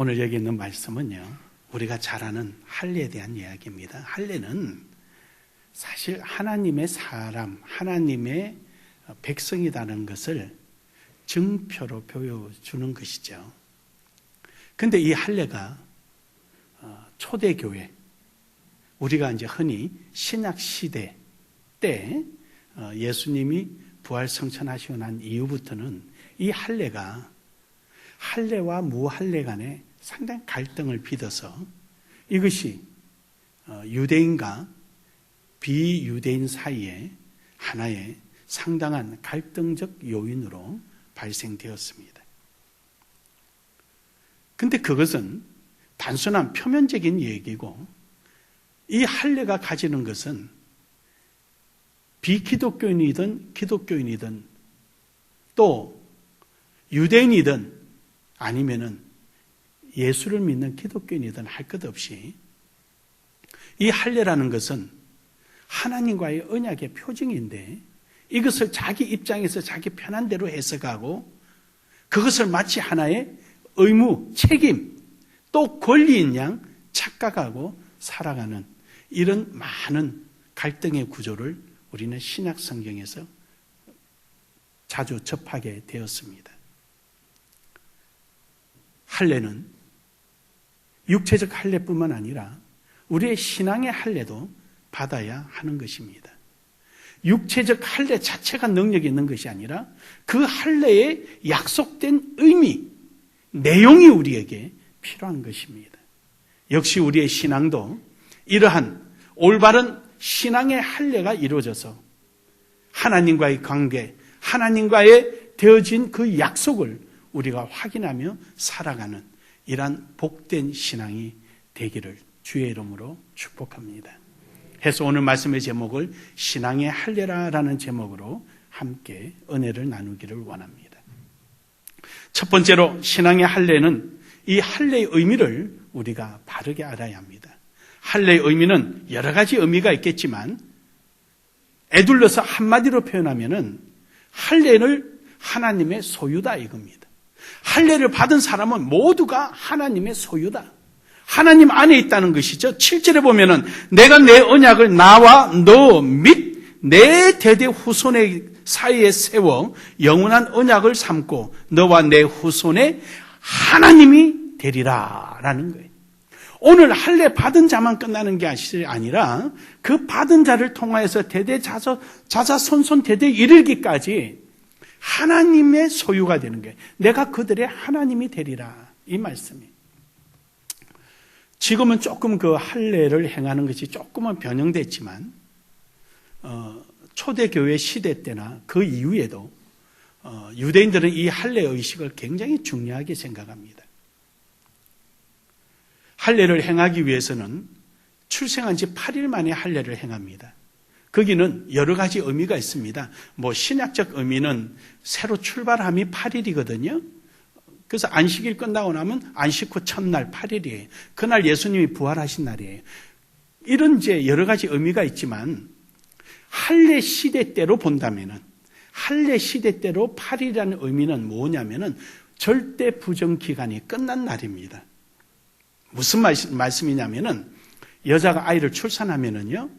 오늘 여기 있는 말씀은요, 우리가 잘 아는 할례에 대한 이야기입니다. 할례는 사실 하나님의 사람, 하나님의 백성이라는 것을 증표로 보여주는 것이죠. 그런데 이 할례가 초대교회, 우리가 이제 흔히 신약시대 때 예수님이 부활성천하시고 난 이후부터는 이 할례가 할례와 무할례 간에 상당히 갈등을 빚어서 이것이 유대인과 비유대인 사이에 하나의 상당한 갈등적 요인으로 발생되었습니다. 그런데 그것은 단순한 표면적인 얘기고, 이 할례가 가지는 것은 비기독교인이든 기독교인이든 또 유대인이든 아니면은 예수를 믿는 기독교인이든 할 것 없이 이 할례라는 것은 하나님과의 언약의 표징인데, 이것을 자기 입장에서 자기 편한 대로 해석하고 그것을 마치 하나의 의무, 책임, 또 권리인 양 착각하고 살아가는 이런 많은 갈등의 구조를 우리는 신약 성경에서 자주 접하게 되었습니다. 할례는 육체적 할례뿐만 아니라 우리의 신앙의 할례도 받아야 하는 것입니다. 육체적 할례 자체가 능력이 있는 것이 아니라 그 할례에 약속된 의미, 내용이 우리에게 필요한 것입니다. 역시 우리의 신앙도 이러한 올바른 신앙의 할례가 이루어져서 하나님과의 관계, 하나님과의 되어진 그 약속을 우리가 확인하며 살아가는 이러한 복된 신앙이 되기를 주의 이름으로 축복합니다. 해서 오늘 말씀의 제목을 신앙의 할례라라는 제목으로 함께 은혜를 나누기를 원합니다. 첫 번째로 신앙의 할례는 이 할례의 의미를 우리가 바르게 알아야 합니다. 할례의 의미는 여러 가지 의미가 있겠지만 애둘러서 한마디로 표현하면은 할례를 하나님의 소유다 이겁니다. 할례를 받은 사람은 모두가 하나님의 소유다. 하나님 안에 있다는 것이죠. 7절에 보면은 내가 내 언약을 나와 너 및 내 대대 후손의 사이에 세워 영원한 언약을 삼고 너와 내 후손의 하나님이 되리라 라는 거예요. 오늘 할례 받은 자만 끝나는 게 아니라 그 받은 자를 통하여서 대대 자자손손 대대 이르기까지 하나님의 소유가 되는 거예요. 내가 그들의 하나님이 되리라 이 말씀이. 지금은 조금 그 할례를 행하는 것이 조금은 변형됐지만 초대교회 시대 때나 그 이후에도 유대인들은 이 할례 의식을 굉장히 중요하게 생각합니다. 할례를 행하기 위해서는 출생한 지 8일 만에 할례를 행합니다. 거기는 여러 가지 의미가 있습니다. 신약적 의미는 새로 출발함이 8일이거든요. 그래서 안식일 끝나고 나면 안식 후 첫날 8일이에요. 그날 예수님이 부활하신 날이에요. 이런 이제 여러 가지 의미가 있지만 할례 시대 때로 본다면은 할례 시대 때로 8일이라는 의미는 뭐냐면은 절대 부정 기간이 끝난 날입니다. 무슨 말씀이냐면은 여자가 아이를 출산하면은요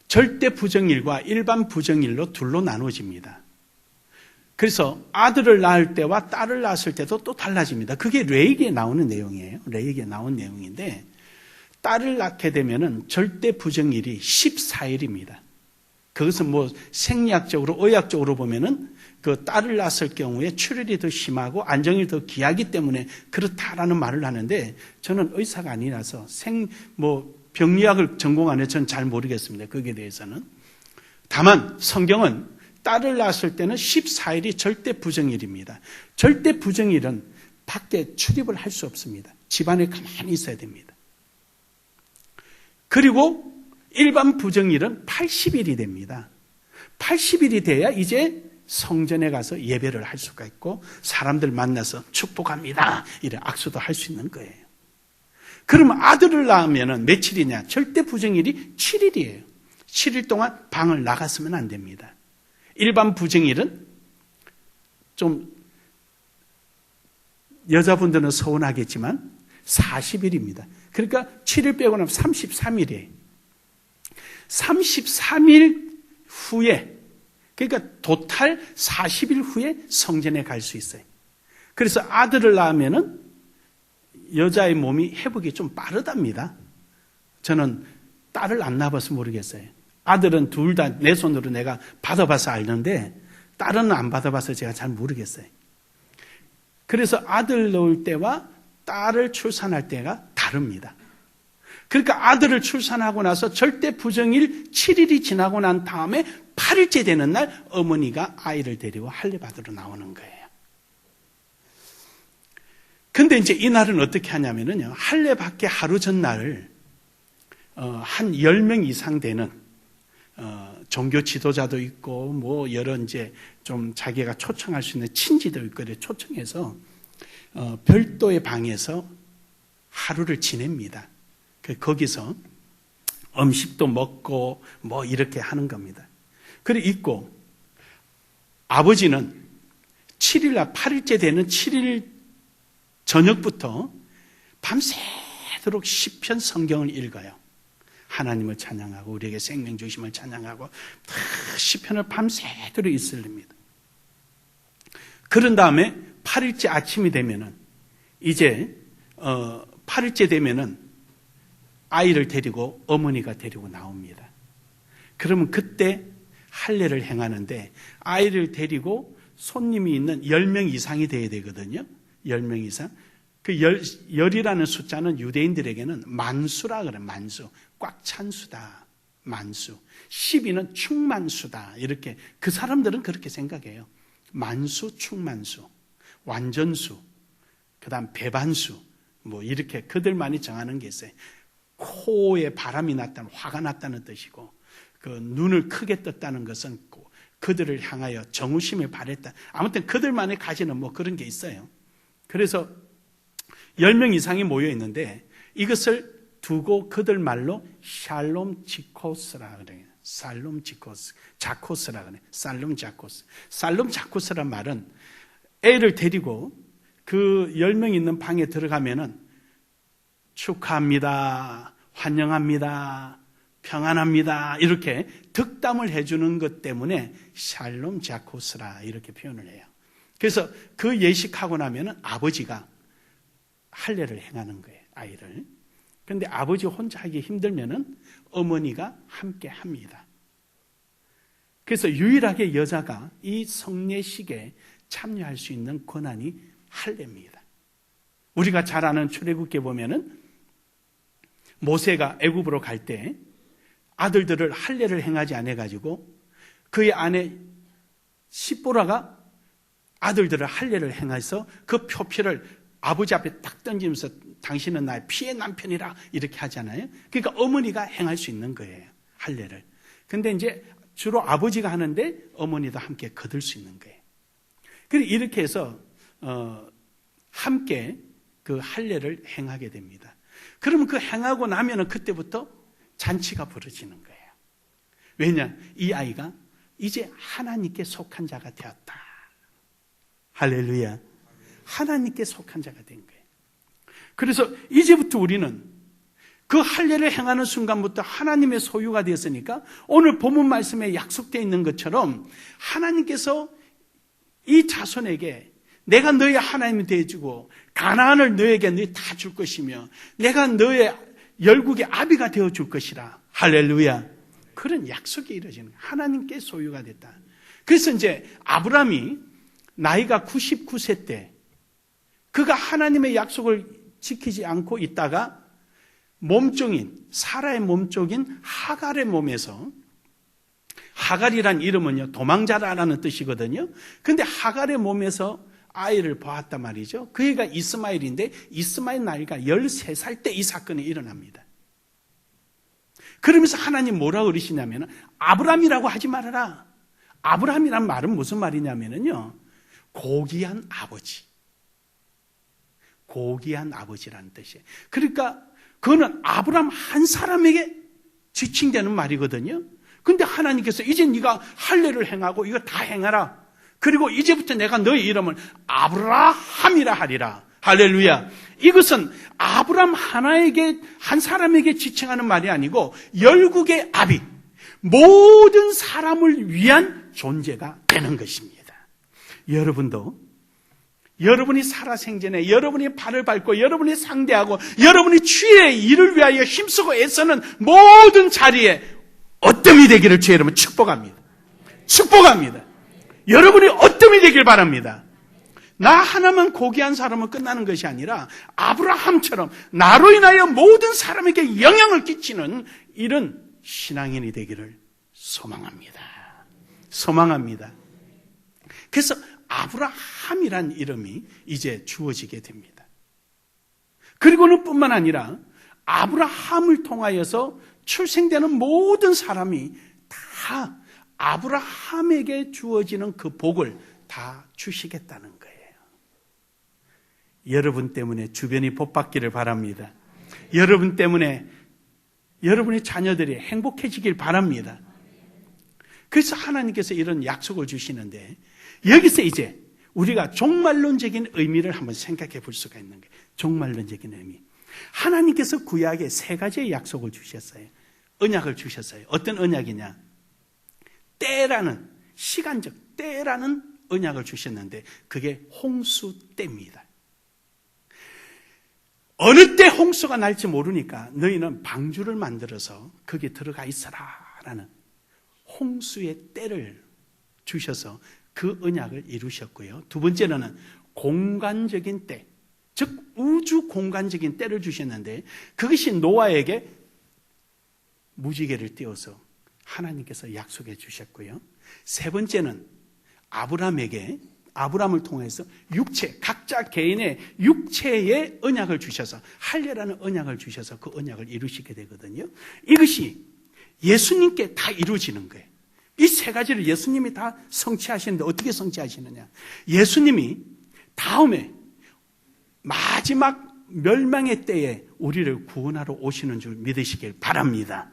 절대 부정일과 일반 부정일로 둘로 나눠집니다. 그래서 아들을 낳을 때와 딸을 낳았을 때도 또 달라집니다. 그게 레위기에 나오는 내용이에요. 레위기에 나온 내용인데 딸을 낳게 되면은 절대 부정일이 14일입니다. 그것은 생리학적으로 의학적으로 보면은 그 딸을 낳았을 경우에 출혈이 더 심하고 안정이 더 귀하기 때문에 그렇다라는 말을 하는데 저는 의사가 아니라서 병리학을 전공 안 해서 저는 잘 모르겠습니다. 거기에 대해서는. 다만 성경은 딸을 낳았을 때는 14일이 절대 부정일입니다. 절대 부정일은 밖에 출입을 할 수 없습니다. 집안에 가만히 있어야 됩니다. 그리고 일반 부정일은 80일이 됩니다. 80일이 돼야 이제 성전에 가서 예배를 할 수가 있고 사람들 만나서 축복합니다. 이런 악수도 할 수 있는 거예요. 그러면 아들을 낳으면 며칠이냐? 절대 부정일이 7일이에요. 7일 동안 방을 나갔으면 안 됩니다. 일반 부정일은 좀 여자분들은 서운하겠지만 40일입니다. 그러니까 7일 빼고 나면 33일이에요. 33일 후에, 그러니까 도탈 40일 후에 성전에 갈 수 있어요. 그래서 아들을 낳으면은 여자의 몸이 회복이 좀 빠르답니다. 저는 딸을 안 낳아봐서 모르겠어요. 아들은 둘 다 내 손으로 내가 받아봐서 알는데 딸은 안 받아봐서 제가 잘 모르겠어요. 그래서 아들 낳을 때와 딸을 출산할 때가 다릅니다. 그러니까 아들을 출산하고 나서 절대 부정일 7일이 지나고 난 다음에 8일째 되는 날 어머니가 아이를 데리고 할례 받으러 나오는 거예요. 근데 이제 이날은 어떻게 하냐면요. 할례 받기 하루 전날 한 10명 이상 되는 종교 지도자도 있고 뭐 여러 이제 좀 자기가 초청할 수 있는 친지도 있고 초청해서 별도의 방에서 하루를 지냅니다. 거기서 음식도 먹고 뭐 이렇게 하는 겁니다. 그리고 있고 아버지는 7일날 8일째 되는 7일 저녁부터 밤새도록 시편 성경을 읽어요. 하나님을 찬양하고 우리에게 생명 주심을 찬양하고 시편을 밤새도록 읽습니다. 그런 다음에 8일째 아침이 되면은 이제 8일째 되면은 아이를 데리고 어머니가 데리고 나옵니다. 그러면 그때 할례를 행하는데 아이를 데리고 손님이 있는 10명 이상이 돼야 되거든요. 10명 이상. 그 열이라는 숫자는 유대인들에게는 만수라 그래요. 만수. 꽉 찬 수다. 만수. 12는 충만수다. 이렇게 그 사람들은 그렇게 생각해요. 만수, 충만수, 완전수, 그 다음 배반수, 뭐 이렇게 그들만이 정하는 게 있어요. 코에 바람이 났다는, 화가 났다는 뜻이고, 그 눈을 크게 떴다는 것은 그들을 향하여 정우심을 바랬다. 아무튼 그들만이 가지는 뭐 그런 게 있어요. 그래서 10명 이상이 모여 있는데 이것을 두고 그들 말로 샬롬 지코스라 그래요. 살롬 지코스, 자코스라 그래요. 살롬 자코스. 살롬 자코스란 말은 애를 데리고 그 10명 있는 방에 들어가면은 축하합니다, 환영합니다, 평안합니다 이렇게 덕담을 해주는 것 때문에 샬롬 자코스라 이렇게 표현을 해요. 그래서 그 예식하고 나면은 아버지가 할례를 행하는 거예요, 아이를. 그런데 아버지 혼자 하기 힘들면은 어머니가 함께 합니다. 그래서 유일하게 여자가 이 성례식에 참여할 수 있는 권한이 할례입니다. 우리가 잘 아는 출애굽기에 보면은 모세가 애굽으로 갈 때 아들들을 할례를 행하지 않아 가지고 그의 아내 시보라가 아들들을 할례를 행해서 그 표피를 아버지 앞에 딱 던지면서 당신은 나의 피의 남편이라 이렇게 하잖아요. 그러니까 어머니가 행할 수 있는 거예요, 할례를. 근데 이제 주로 아버지가 하는데 어머니도 함께 거둘 수 있는 거예요. 그래서 이렇게 해서 함께 그 할례를 행하게 됩니다. 그러면 그 행하고 나면은 그때부터 잔치가 벌어지는 거예요. 왜냐? 이 아이가 이제 하나님께 속한 자가 되었다. 할렐루야. 하나님께 속한 자가 된 거예요. 그래서 이제부터 우리는 그 할례를 행하는 순간부터 하나님의 소유가 되었으니까 오늘 본문 말씀에 약속되어 있는 것처럼 하나님께서 이 자손에게 내가 너의 하나님이 되어주고 가나안을 너에게 너희 다 줄 것이며 내가 너의 열국의 아비가 되어줄 것이라. 할렐루야. 그런 약속이 이루어지는 거예요. 하나님께 소유가 됐다. 그래서 이제 아브라함이 나이가 99세 때 그가 하나님의 약속을 지키지 않고 있다가 몸종인 사라의 몸종인 하갈의 몸에서, 하갈이란 이름은요 도망자라는 뜻이거든요. 그런데 하갈의 몸에서 아이를 보았단 말이죠. 그 애가 이스마엘인데 이스마엘 나이가 13살 때 이 사건이 일어납니다. 그러면서 하나님 뭐라 그러시냐면 아브라함이라고 하지 말아라. 아브라함이란 말은 무슨 말이냐면요 고귀한 아버지. 고귀한 아버지라는 뜻이에요. 그러니까 그거는 아브라함 한 사람에게 지칭되는 말이거든요. 근데 하나님께서 이제 네가 할례를 행하고 이거 다 행하라. 그리고 이제부터 내가 너의 이름을 아브라함이라 하리라. 할렐루야. 이것은 아브람 한 사람에게 지칭하는 말이 아니고 열국의 아비, 모든 사람을 위한 존재가 되는 것입니다. 여러분도 여러분이 살아생전에 여러분이 발을 밟고 여러분이 상대하고 여러분이 주의 일을 위하여 힘쓰고 애쓰는 모든 자리에 어뜸이 되기를 주의 이름으로 축복합니다. 축복합니다. 여러분이 어뜸이 되길 바랍니다. 나 하나만 고귀한 사람은 끝나는 것이 아니라 아브라함처럼 나로 인하여 모든 사람에게 영향을 끼치는 이런 신앙인이 되기를 소망합니다. 소망합니다. 그래서 아브라함이란 이름이 이제 주어지게 됩니다. 그리고는 뿐만 아니라 아브라함을 통하여서 출생되는 모든 사람이 다 아브라함에게 주어지는 그 복을 다 주시겠다는 거예요. 여러분 때문에 주변이 복받기를 바랍니다. 여러분 때문에 여러분의 자녀들이 행복해지길 바랍니다. 그래서 하나님께서 이런 약속을 주시는데 여기서 이제 우리가 종말론적인 의미를 한번 생각해 볼 수가 있는 거예요. 종말론적인 의미. 하나님께서 구약에 3가지의 약속을 주셨어요. 언약을 주셨어요. 어떤 언약이냐? 때라는, 시간적 때라는 언약을 주셨는데 그게 홍수 때입니다. 어느 때 홍수가 날지 모르니까 너희는 방주를 만들어서 거기에 들어가 있어라 라는 홍수의 때를 주셔서 그 언약을 이루셨고요. 두 번째로는 공간적인 때, 즉 우주 공간적인 때를 주셨는데 그것이 노아에게 무지개를 띄워서 하나님께서 약속해 주셨고요. 세 번째는 아브람을 통해서 육체, 각자 개인의 육체의 언약을 주셔서 할례라는 언약을 주셔서 그 언약을 이루시게 되거든요. 이것이 예수님께 다 이루어지는 거예요. 이 3가지를 예수님이 다 성취하시는데 어떻게 성취하시느냐? 예수님이 다음에 마지막 멸망의 때에 우리를 구원하러 오시는 줄 믿으시길 바랍니다.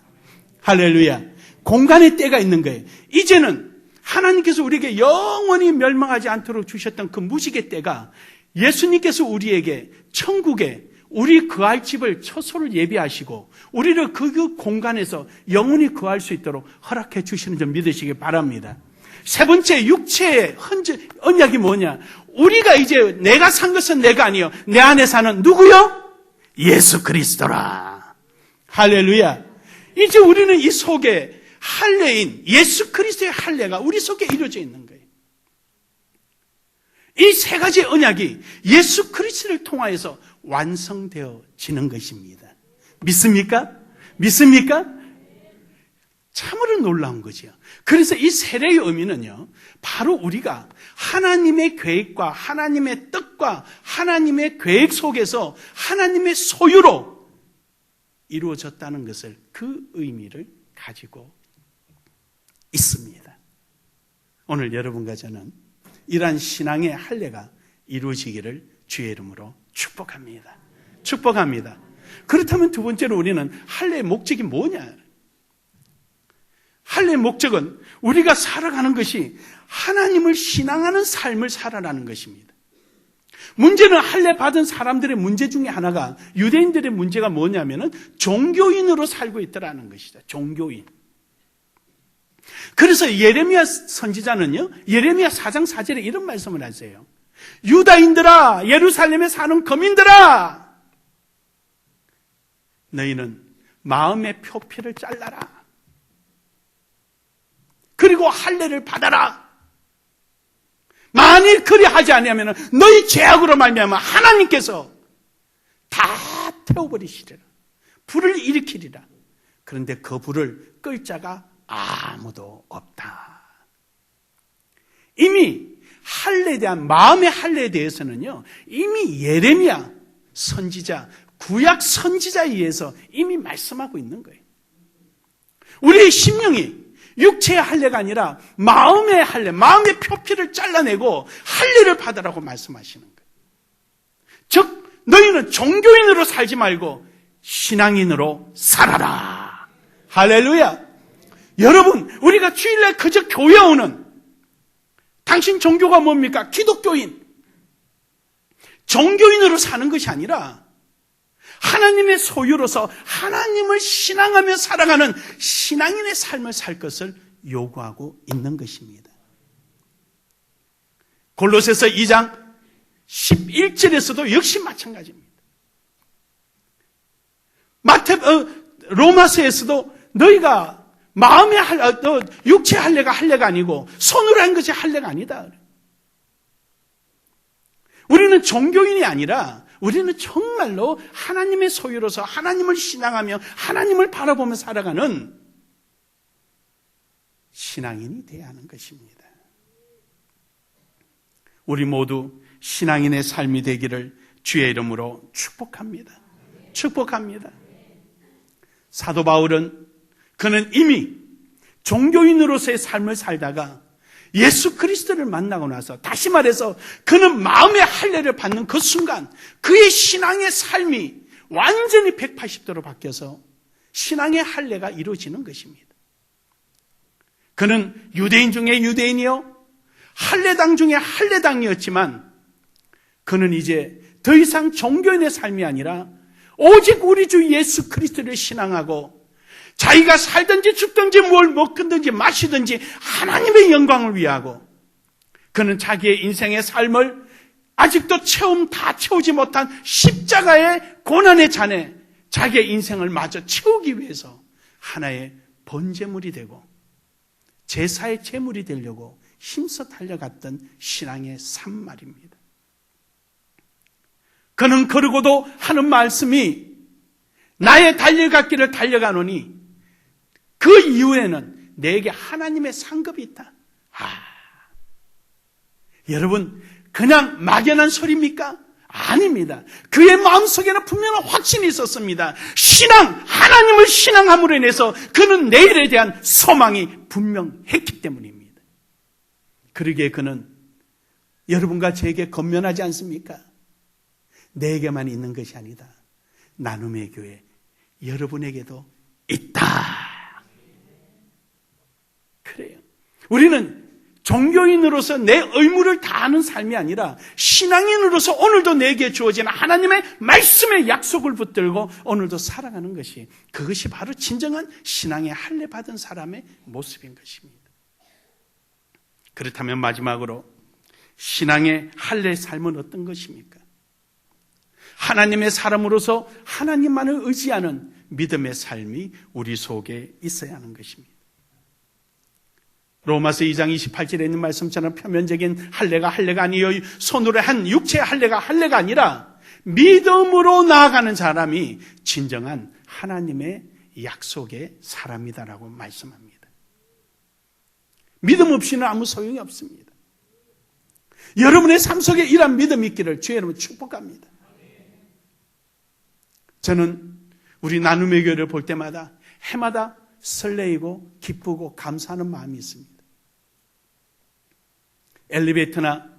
할렐루야. 공간의 때가 있는 거예요. 이제는 하나님께서 우리에게 영원히 멸망하지 않도록 주셨던 그 무지개 때가 예수님께서 우리에게 천국에 우리 거할 집을 처소를 예비하시고 우리를 그 공간에서 영원히 거할 수 있도록 허락해 주시는 점 믿으시기 바랍니다. 세 번째, 육체의 언약이 뭐냐? 우리가 이제 내가 산 것은 내가 아니요 내 안에 사는 누구요? 예수 그리스도라. 할렐루야. 이제 우리는 이 속에 할례인 예수 그리스도의 할례가 우리 속에 이루어져 있는 거예요. 이 3가지 언약이 예수 그리스도를 통하여서 완성되어지는 것입니다. 믿습니까? 믿습니까? 참으로 놀라운 거죠. 그래서 이 세례의 의미는요, 바로 우리가 하나님의 계획과 하나님의 뜻과 하나님의 계획 속에서 하나님의 소유로 이루어졌다는 것을 그 의미를 가지고 있습니다. 오늘 여러분과 저는 이러한 신앙의 할례가 이루어지기를 주의 이름으로 축복합니다. 축복합니다. 그렇다면 두 번째로 우리는 할례의 목적이 뭐냐? 할례의 목적은 우리가 살아가는 것이 하나님을 신앙하는 삶을 살아가는 것입니다. 문제는 할례 받은 사람들의 문제 중에 하나가 유대인들의 문제가 뭐냐면은 종교인으로 살고 있더라는 것이죠. 종교인. 그래서 예레미야 선지자는요, 예레미야 4장 4절에 이런 말씀을 하세요. 유다인들아, 예루살렘에 사는 거민들아, 너희는 마음의 표피를 잘라라. 그리고 할례를 받아라. 만일 그리하지 아니하면 너희 죄악으로 말미암아 하나님께서 다 태워버리시리라. 불을 일으키리라. 그런데 그 불을 끌 자가 아무도 없다. 이미 할례에 대한 마음의 할례에 대해서는요, 이미 예레미야 선지자, 구약 선지자에 의해서 이미 말씀하고 있는 거예요. 우리의 심령이 육체의 할례가 아니라 마음의 할례, 마음의 표피를 잘라내고 할례를 받으라고 말씀하시는 거예요. 즉 너희는 종교인으로 살지 말고 신앙인으로 살아라. 할렐루야. 여러분, 우리가 주일날 그저 교회 오는 당신 종교가 뭡니까? 기독교인. 종교인으로 사는 것이 아니라 하나님의 소유로서 하나님을 신앙하며 살아가는 신앙인의 삶을 살 것을 요구하고 있는 것입니다. 골로새서 2장 11절에서도 역시 마찬가지입니다. 로마서에서도 너희가 마음의 육체 할례가 할례가 아니고 손으로 한 것이 할례가 아니다. 우리는 종교인이 아니라 우리는 정말로 하나님의 소유로서 하나님을 신앙하며 하나님을 바라보며 살아가는 신앙인이 되어야 하는 것입니다. 우리 모두 신앙인의 삶이 되기를 주의 이름으로 축복합니다. 축복합니다. 사도 바울은 그는 이미 종교인으로서의 삶을 살다가 예수 그리스도를 만나고 나서, 다시 말해서 그는 마음의 할례를 받는 그 순간 그의 신앙의 삶이 완전히 180도로 바뀌어서 신앙의 할례가 이루어지는 것입니다. 그는 유대인 중에 유대인이요 할례당 중에 할례당이었지만 그는 이제 더 이상 종교인의 삶이 아니라 오직 우리 주 예수 그리스도를 신앙하고 자기가 살든지 죽든지 뭘 먹든지 마시든지 하나님의 영광을 위하고, 그는 자기의 인생의 삶을 아직도 다 채우지 못한 십자가의 고난의 잔에 자기의 인생을 마저 채우기 위해서 하나의 번제물이 되고 제사의 제물이 되려고 힘써 달려갔던 신앙의 삶 말입니다. 그는 그러고도 하는 말씀이 나의 달려갔기를 달려가노니 그 이후에는 내게 하나님의 상급이 있다. 여러분, 그냥 막연한 소리입니까? 아닙니다. 그의 마음속에는 분명한 확신이 있었습니다. 하나님을 신앙함으로 인해서 그는 내일에 대한 소망이 분명했기 때문입니다. 그러기에 그는 여러분과 저에게 건면하지 않습니까? 내게만 있는 것이 아니다. 나눔의 교회 여러분에게도 있다. 그래요. 우리는 종교인으로서 내 의무를 다하는 삶이 아니라 신앙인으로서 오늘도 내게 주어진 하나님의 말씀의 약속을 붙들고 오늘도 살아가는 것이, 그것이 바로 진정한 신앙의 할례 받은 사람의 모습인 것입니다. 그렇다면 마지막으로 신앙의 할례 삶은 어떤 것입니까? 하나님의 사람으로서 하나님만을 의지하는 믿음의 삶이 우리 속에 있어야 하는 것입니다. 로마서 2장 28절에 있는 말씀처럼 표면적인 할례가 아니요 손으로 한 육체의 할례가 아니라 믿음으로 나아가는 사람이 진정한 하나님의 약속의 사람이다라고 말씀합니다. 믿음 없이는 아무 소용이 없습니다. 여러분의 삶 속에 이러한 믿음이 있기를 주의 이름으로 축복합니다. 저는 우리 나눔의 교회를 볼 때마다 해마다 설레이고 기쁘고 감사하는 마음이 있습니다. 엘리베이터나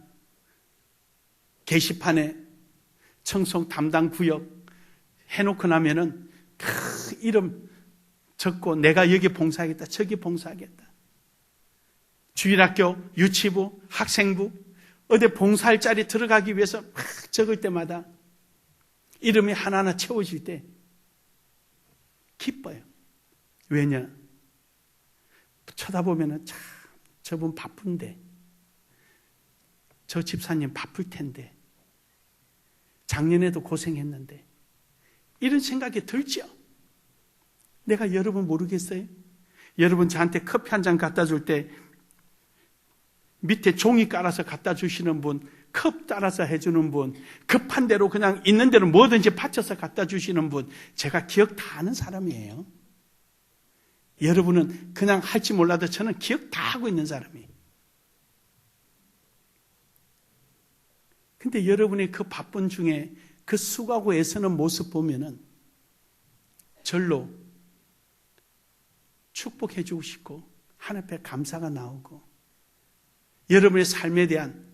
게시판에 청소 담당 구역 해놓고 나면은 그 이름 적고 내가 여기 봉사하겠다, 저기 봉사하겠다. 주일학교, 유치부, 학생부 어디 봉사할 자리 들어가기 위해서 막 적을 때마다 이름이 하나하나 채워질 때 기뻐요. 왜냐? 쳐다보면은 참 저분 바쁜데, 저 집사님 바쁠 텐데, 작년에도 고생했는데, 이런 생각이 들죠. 내가 여러분 모르겠어요? 여러분 저한테 커피 한 잔 갖다 줄 때 밑에 종이 깔아서 갖다 주시는 분, 컵 따라서 해주는 분, 급한 대로 그냥 있는 대로 뭐든지 받쳐서 갖다 주시는 분, 제가 기억 다 하는 사람이에요. 여러분은 그냥 할지 몰라도 저는 기억 다 하고 있는 사람이에요. 근데 여러분의 그 바쁜 중에 그 수고하고 애쓰는 모습 보면은 절로 축복해 주고 싶고 하나님 앞에 감사가 나오고 여러분의 삶에 대한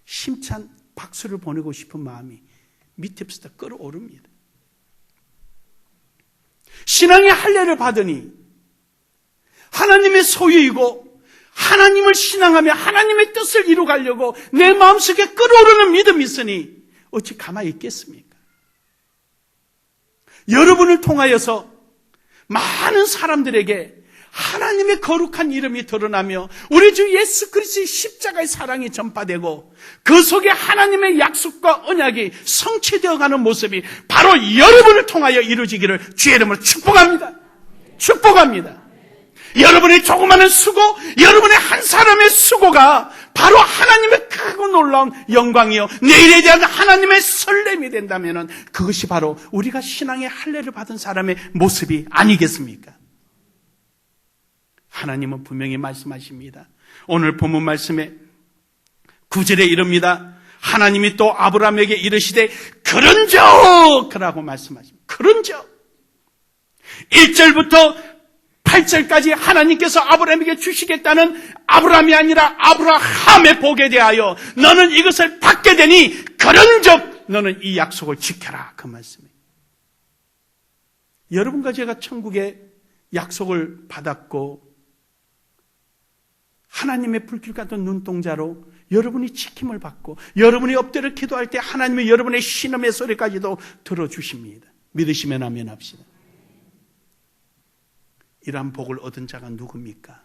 힘찬 박수를 보내고 싶은 마음이 밑에부터 끌어오릅니다. 신앙의 할례를 받으니 하나님의 소유이고 하나님을 신앙하며 하나님의 뜻을 이루가려고 내 마음속에 끌어오르는 믿음이 있으니 어찌 가만히 있겠습니까? 여러분을 통하여서 많은 사람들에게 하나님의 거룩한 이름이 드러나며 우리 주 예수 그리스도의 십자가의 사랑이 전파되고 그 속에 하나님의 약속과 언약이 성취되어가는 모습이 바로 여러분을 통하여 이루어지기를 주의 이름으로 축복합니다. 축복합니다. 여러분의 조그마한 수고, 여러분의 한 사람의 수고가 바로 하나님의 크고 놀라운 영광이요 내일에 대한 하나님의 설렘이 된다면 그것이 바로 우리가 신앙의 할례를 받은 사람의 모습이 아니겠습니까? 하나님은 분명히 말씀하십니다. 오늘 본문 말씀에 9절에 이릅니다. 하나님이 또 아브라함에게 이르시되 그런저라고 말씀하십니다. 그런저 1절부터 8절까지 하나님께서 아브라함에게 주시겠다는 아브라함이 아니라 아브라함의 복에 대하여 너는 이것을 받게 되니 그런즉 너는 이 약속을 지켜라, 그 말씀이에요. 여러분과 제가 천국의 약속을 받았고 하나님의 불길 같은 눈동자로 여러분이 지킴을 받고 여러분이 엎드려 기도할 때 하나님의 여러분의 신음의 소리까지도 들어주십니다. 믿으시면 아멘 합시다. 이러한 복을 얻은 자가 누굽니까?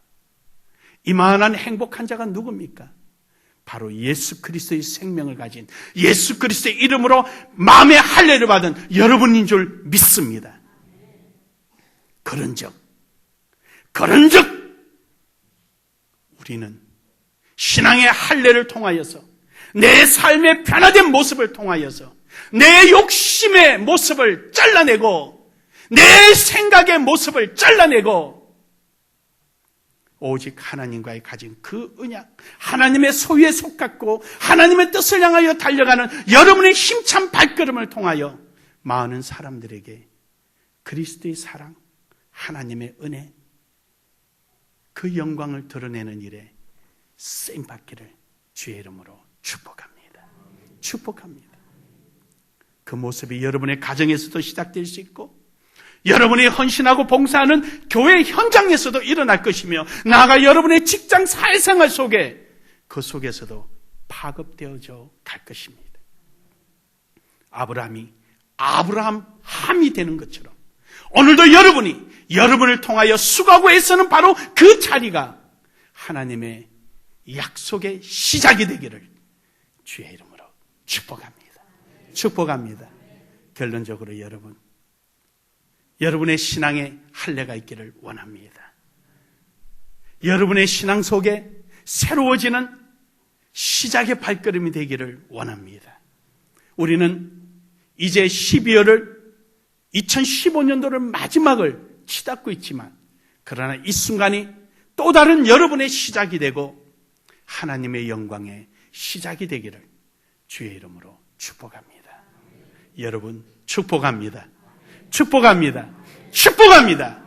이만한 행복한 자가 누굽니까? 바로 예수 그리스도의 생명을 가진 예수 그리스도의 이름으로 마음의 할례를 받은 여러분인 줄 믿습니다. 그런즉 우리는 신앙의 할례를 통하여서 내 삶의 변화된 모습을 통하여서 내 욕심의 모습을 잘라내고 내 생각의 모습을 잘라내고 오직 하나님과의 가진 그 언약, 하나님의 소유에 속갖고 하나님의 뜻을 향하여 달려가는 여러분의 힘찬 발걸음을 통하여 많은 사람들에게 그리스도의 사랑, 하나님의 은혜, 그 영광을 드러내는 일에 쓰임받기를 주의 이름으로 축복합니다. 축복합니다. 그 모습이 여러분의 가정에서도 시작될 수 있고 여러분이 헌신하고 봉사하는 교회 현장에서도 일어날 것이며 나아가 여러분의 직장 사회생활 속에 그 속에서도 파급되어져 갈 것입니다. 아브라함이 아브라함이 되는 것처럼 오늘도 여러분을 통하여 수고하고 애쓰는 바로 그 자리가 하나님의 약속의 시작이 되기를 주의 이름으로 축복합니다. 축복합니다. 결론적으로 여러분의 신앙에 할례가 있기를 원합니다. 여러분의 신앙 속에 새로워지는 시작의 발걸음이 되기를 원합니다. 우리는 이제 12월을 2015년도를 마지막을 치닫고 있지만 그러나 이 순간이 또 다른 여러분의 시작이 되고 하나님의 영광의 시작이 되기를 주의 이름으로 축복합니다. 여러분 축복합니다. 축복합니다. 축복합니다.